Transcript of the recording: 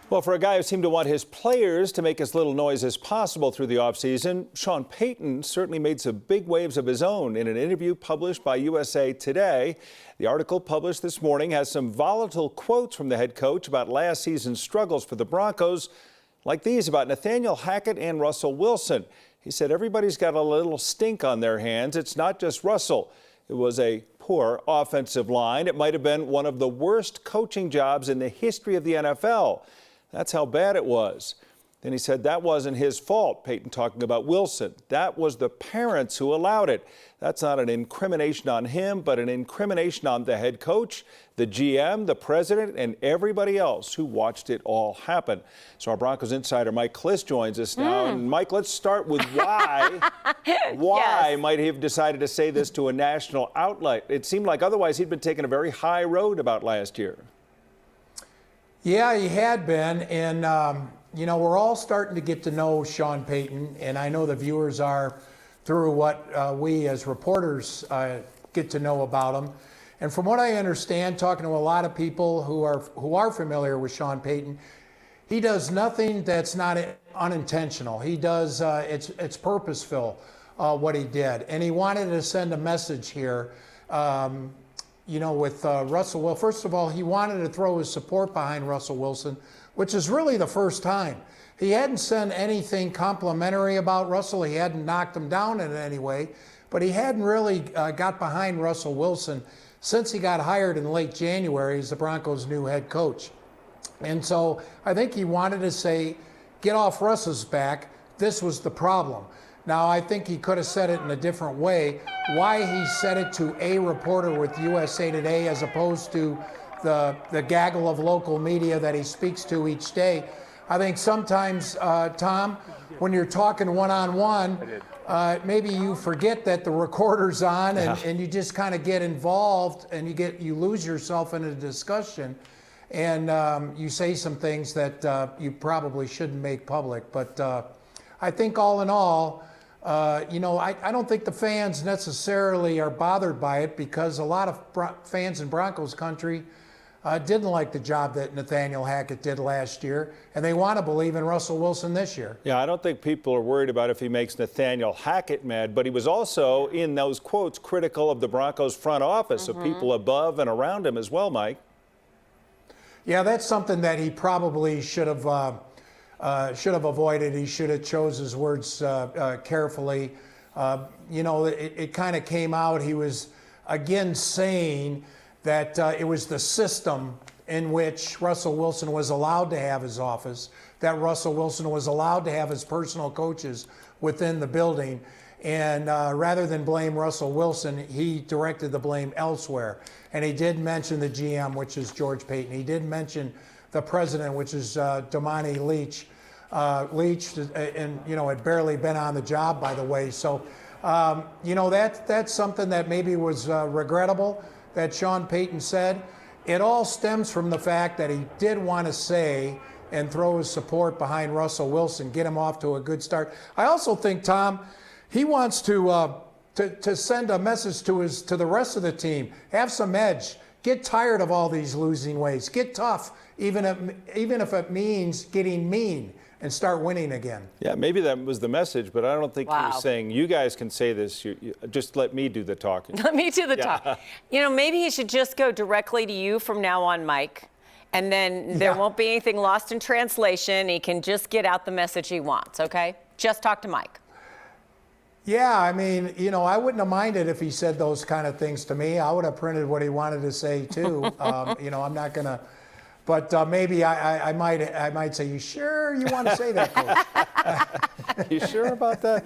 Well, for a guy who seemed to want his players to make as little noise as possible through the offseason, Sean Payton certainly made some big waves of his own in an interview published by USA Today. The article published this morning has some volatile quotes from the head coach about last season's struggles for the Broncos, like these about Nathaniel Hackett and Russell Wilson. He said everybody's got a little stink on their hands. It's not just Russell. It was a poor offensive line. It might have been one of the worst coaching jobs in the history of the NFL. That's how bad it was. Then he said that wasn't his fault, Payton talking about Wilson. That was the parents who allowed it. That's not an incrimination on him, but an incrimination on the head coach, the GM, the president, and everybody else who watched it all happen. So our Broncos insider Mike Klis joins us now. And Mike, let's start with why. Why might he have decided to say this to a national outlet? It seemed like otherwise he'd been taking a very high road about last year. Yeah, he had been, and you know, we're all starting to get to know Sean Payton, and I know the viewers are through what we as reporters get to know about him. And from what I understand, talking to a lot of people who are familiar with Sean Payton, he does nothing that's not unintentional. He does it's purposeful what he did, and he wanted to send a message here. You know, with Russell, well, first of all, he wanted to throw his support behind Russell Wilson, which is really the first time. He hadn't said anything complimentary about Russell. He hadn't knocked him down in any way, but he hadn't really got behind Russell Wilson since he got hired in late January as the Broncos' new head coach. And so I think he wanted to say, get off Russ's back. This was the problem. Now, I think he could have said it in a different way. Why he said it to a reporter with USA Today as opposed to the gaggle of local media that he speaks to each day. I think sometimes, Tom, when you're talking one-on-one, maybe you forget that the recorder's on and you just kind of get involved and you lose yourself in a discussion and you say some things that you probably shouldn't make public. But I think all in all, you know, I don't think the fans necessarily are bothered by it because a lot of fans in Broncos country didn't like the job that Nathaniel Hackett did last year, and they want to believe in Russell Wilson this year. Yeah, I don't think people are worried about if he makes Nathaniel Hackett mad, but he was also, in those quotes, critical of the Broncos front office, of people above and around him as well, Mike. Yeah, that's something that he probably should have avoided. He should have chose his words carefully. You know, it kind of came out. He was again saying that it was the system in which Russell Wilson was allowed to have his office, that Russell Wilson was allowed to have his personal coaches within the building. And rather than blame Russell Wilson, he directed the blame elsewhere. And he did mention the GM, which is George Payton. He did mention the president, which is Damani Leach. Leach, and you know, had barely been on the job, by the way. So, you know, that's something that maybe was regrettable that Sean Payton said. It all stems from the fact that he did want to say and throw his support behind Russell Wilson, get him off to a good start. I also think, Tom, he wants to send a message to the rest of the team. Have some edge. Get tired of all these losing ways. Get tough, even if it means getting mean, and start winning again. Yeah, maybe that was the message, but I don't think he was saying, you guys can say this, just let me do the talking. Let me do the talk. You know, maybe he should just go directly to you from now on, Mike, and then there won't be anything lost in translation. He can just get out the message he wants, okay? Just talk to Mike. Yeah, I mean, you know, I wouldn't have minded if he said those kind of things to me. I would have printed what he wanted to say, too. You know, I'm not going to. But maybe I might say, you sure you want to say that, Coach? You sure about that?